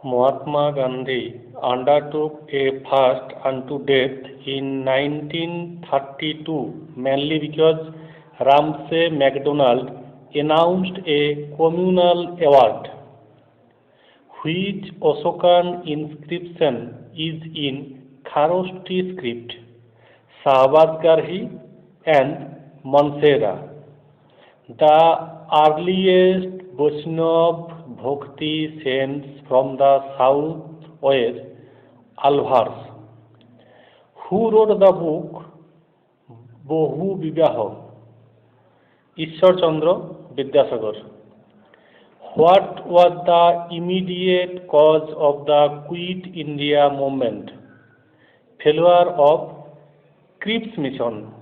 Mahatma Gandhi undertook a fast unto death in 1932 mainly because Ramsay MacDonald announced a communal award, which Ashokan inscription is in Kharosthi script, Shahbaz and Mansehra. The earliest Vaishnav Bhakti saints from the south were Alvars, who wrote the book Bohu Vivaho, Ishwar Vidyasagar. What was the immediate cause of the Quit India movement? Failure of Cripps mission.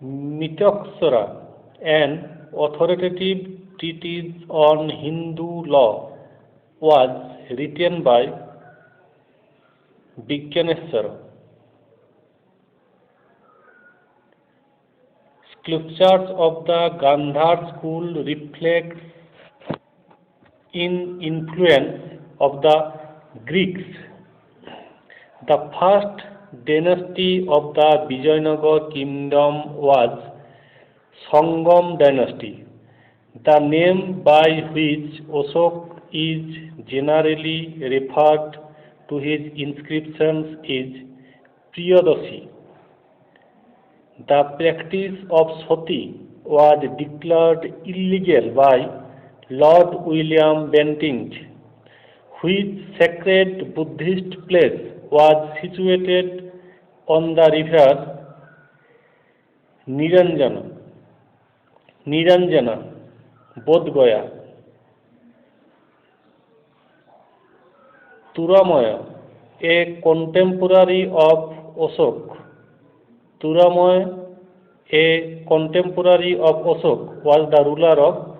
Mitaksara, an authoritative treatise on Hindu law, was written by Vikyaneswara. Sculptures of the Gandhar school reflect in influence of the Greeks. The first dynasty of the Vijayanagar kingdom was Sangam dynasty. The name by which Ashok is generally referred to his inscriptions is Priyadasi. The practice of sati was declared illegal by Lord William Bentinck, which sacred Buddhist place was situated on the river Niranjana, Bodh Gaya. Turamaya, a contemporary of Ashok. Turamaya, a contemporary of Ashok, was the ruler of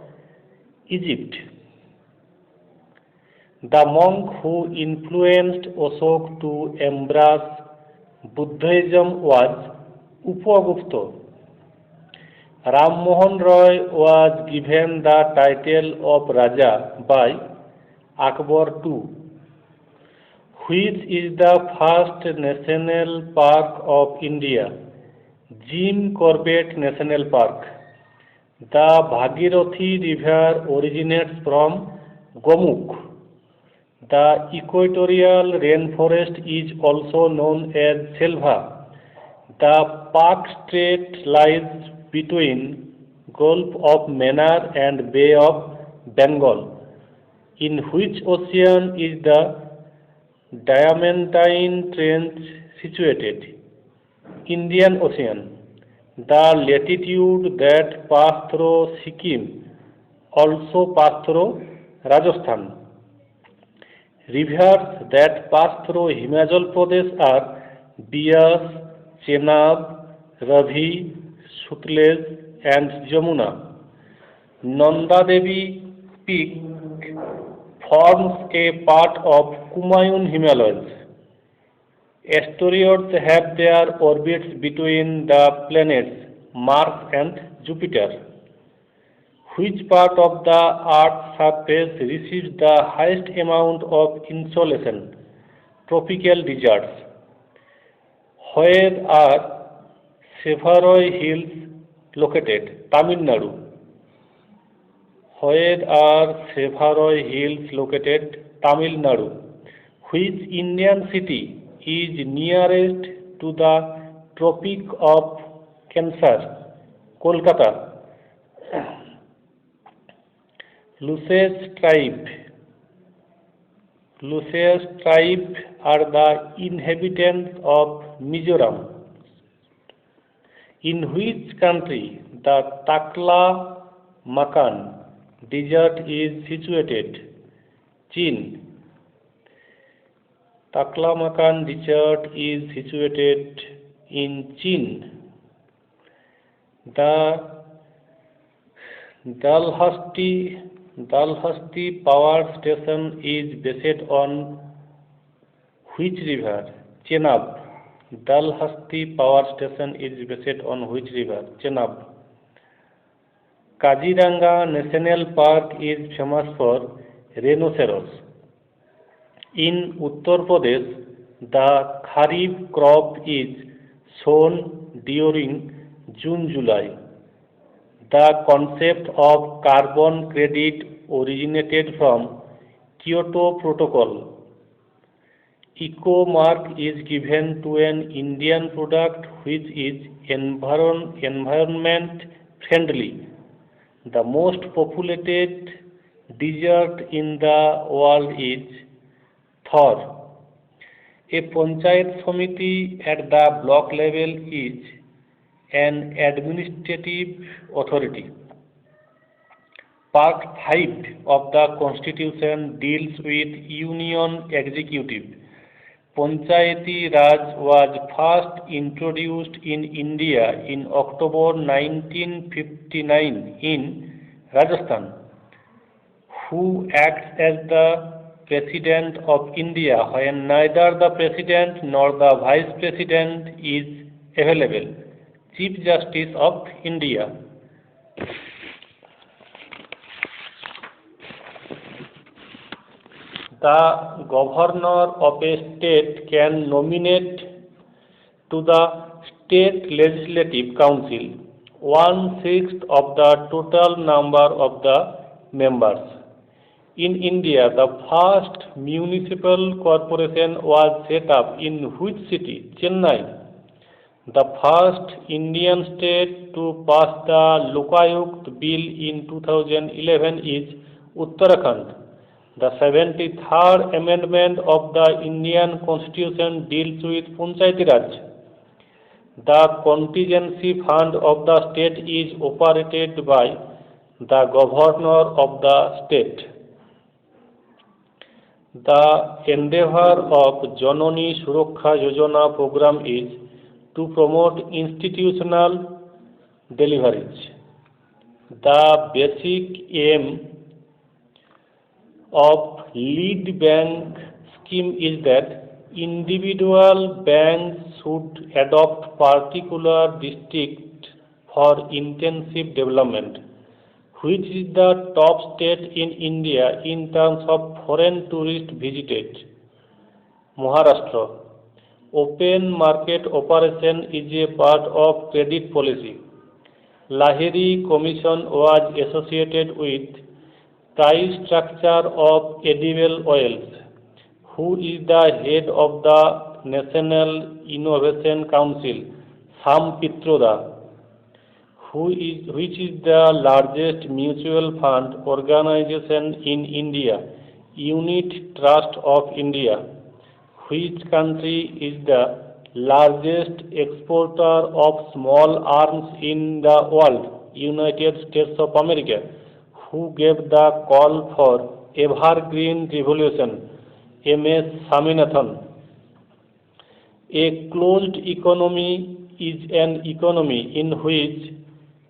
Egypt. The monk who influenced Ashok to embrace Buddhism was Upagupta. Ram Mohan Roy was given the title of Raja by Akbar II, which is the first national park of India, Jim Corbett National Park. The Bhagirathi River originates from Gomukh. The equatorial rainforest is also known as Selva. The park strait lies between Gulf of Mannar and Bay of Bengal, in which ocean is the Diamantine Trench situated. Indian Ocean. The latitude that pass through Sikkim also pass through Rajasthan. Rivers that pass through Himachal Pradesh are Bias, Chenab, Ravi, Sutlej and Jamuna. Nanda Devi Peak forms a part of Kumaun Himalayas. Asteroids have their orbits between the planets Mars and Jupiter. Which part of the Earth's surface receives the highest amount of insolation? Tropical deserts. Where are Sevaroy Hills located? Tamil Nadu. Where are Sevaroy Hills located? Tamil Nadu. Which Indian city is nearest to the Tropic of Cancer? Kolkata. Lusace tribe. Lusace tribe are the inhabitants of Mizoram. In which country the Takla Makan desert is situated? Chin. Taklamakan desert is situated in Chin. The Dalhasti power station is based on which river? Chenab. Dalhasti power station is based on which river? Chenab. Kaziranga National Park is famous for rhinoceros. In Uttar Pradesh, the Kharif crop is sown during June-July. The concept of carbon credit originated from Kyoto Protocol. Eco mark is given to an Indian product which is environment friendly. The most populated desert in the world is Thor. A Panchayat Samiti at the block level is an administrative authority. Part 5 of the Constitution deals with union executive. Panchayati Raj was first introduced in India in October 1959 in Rajasthan. Who acts as the President of India when neither the President nor the Vice President is available? Chief Justice of India. The governor of a state can nominate to the state legislative council 1/6 of the total number of the members. In India, the first municipal corporation was set up in which city? Chennai. The first Indian state to pass the Lokayukt bill in 2011 is Uttarakhand. The 73rd Amendment of the Indian Constitution deals with Panchayati Raj. The contingency fund of the state is operated by the governor of the state. The endeavor of Janani Suraksha Yojana program is to promote institutional deliveries. The basic aim of lead bank scheme is that individual banks should adopt particular district for intensive development. Which is the top state in India in terms of foreign tourist visited? Maharashtra. Open market operation is a part of credit policy. Lahiri Commission was associated with price structure of edible oils. Who is the head of the National Innovation Council? Sam Pitroda. Which is the largest mutual fund organization in India? Unit Trust of India. Which country is the largest exporter of small arms in the world? United States of America. Who gave the call for evergreen revolution? M.S. Swaminathan. A closed economy is an economy in which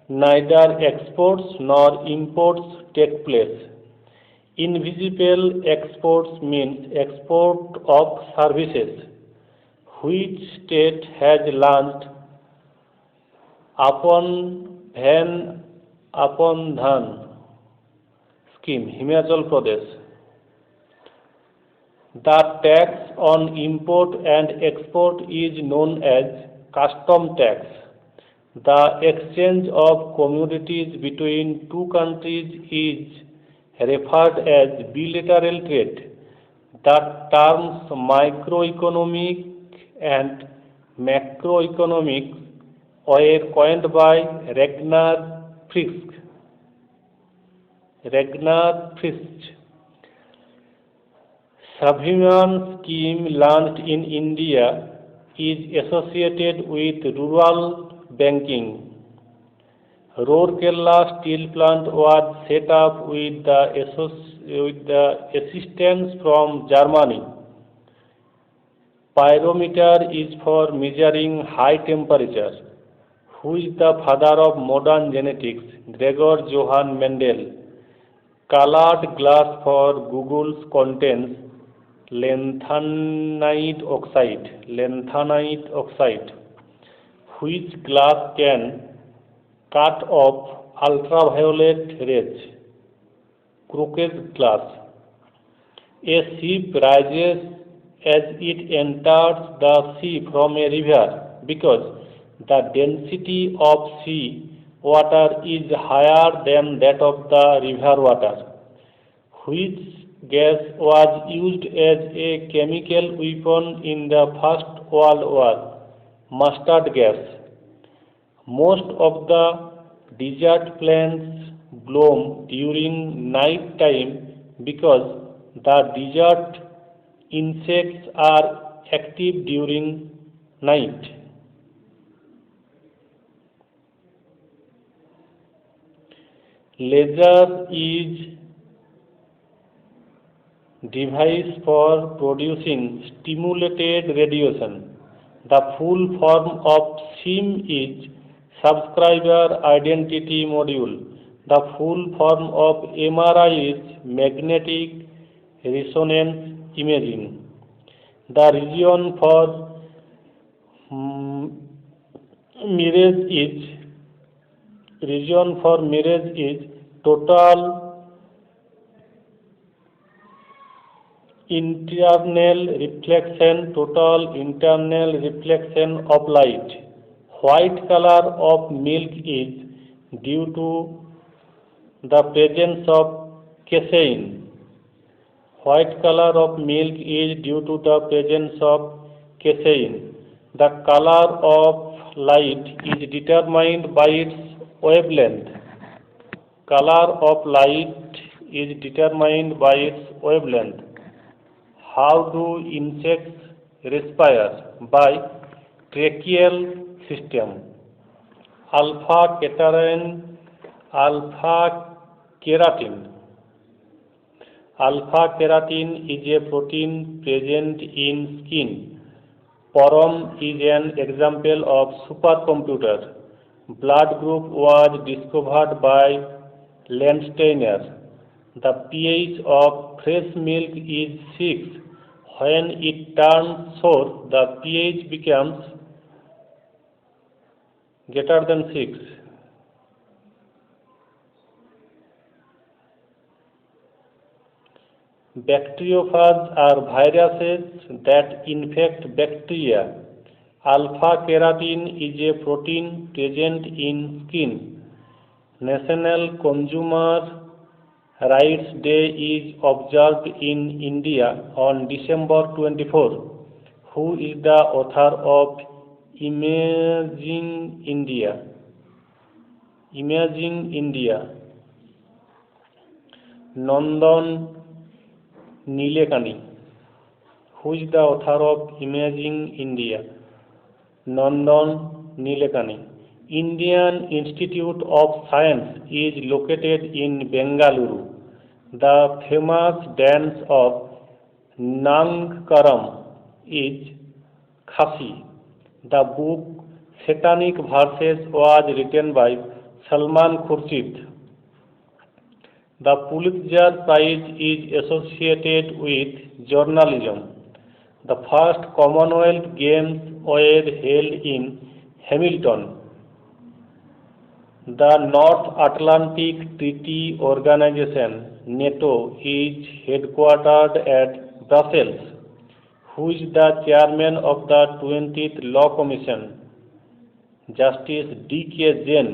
neither exports nor imports take place. Invisible exports means export of services. Which state has launched Appan Dhan scheme? Himachal Pradesh. The tax on import and export is known as custom tax. The exchange of commodities between two countries is referred as bilateral trade. The terms microeconomic and macroeconomic were coined by Ragnar Frisch. Swabhiman scheme launched in India is associated with rural banking. Rourkela steel plant was set up with the assistance from Germany. Pyrometer is for measuring high temperature. Who is the father of modern genetics? Gregor Johann Mendel. Colored glass for Google's contains lanthanide oxide. Which glass can cut off ultraviolet rays? Crocus glass. A ship rises as it enters the sea from a river because the density of sea water is higher than that of the river water. Which gas was used as a chemical weapon in the First World War? Mustard gas. Most of the desert plants bloom during night time because the desert insects are active during night. Laser is device for producing stimulated radiation. The full form of SIM is Subscriber Identity Module. The full form of MRI is Magnetic Resonance Imaging. The mirage is total internal reflection of light. White color of milk is due to the presence of casein. White color of milk is due to the presence of casein. The color of light is determined by its wavelength. Color of light is determined by its wavelength. How do insects respire? By tracheal system. Alpha keratin. Alpha keratin is a protein present in skin. Porum is an example of supercomputer. Blood group was discovered by Landsteiner. The pH of fresh milk is 6. When it turns sour, the pH becomes greater than 6. Bacteriophages are viruses that infect bacteria. Alpha keratin is a protein present in skin. National Consumer Rights Day is observed in India on December 24. Who is the author of Imaging India? Nandan Nilekani. Who is the author of Imaging India? Nandan Nilekani. Indian Institute of Science is located in Bengaluru. The famous dance of Nangkaram is Khasi. The book Satanic Verses was written by Salman Khurshid. The Pulitzer Prize is associated with journalism. The first Commonwealth Games were held in Hamilton. The North Atlantic Treaty Organization (NATO) is headquartered at Brussels. Who is the chairman of the 20th Law Commission? Justice D.K. Jain.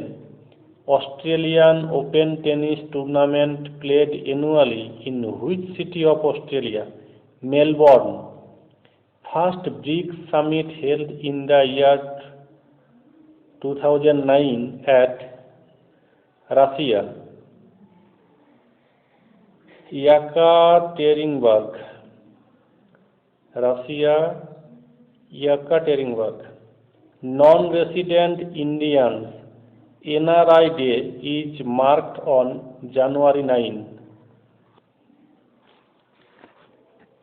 Australian Open tennis tournament played annually in which city of Australia? Melbourne. First BRICS summit held in the year 2009 at Russia. Yekaterinburg. Russia, Yekaterinburg. Non-resident Indians NRI Day is marked on January 9.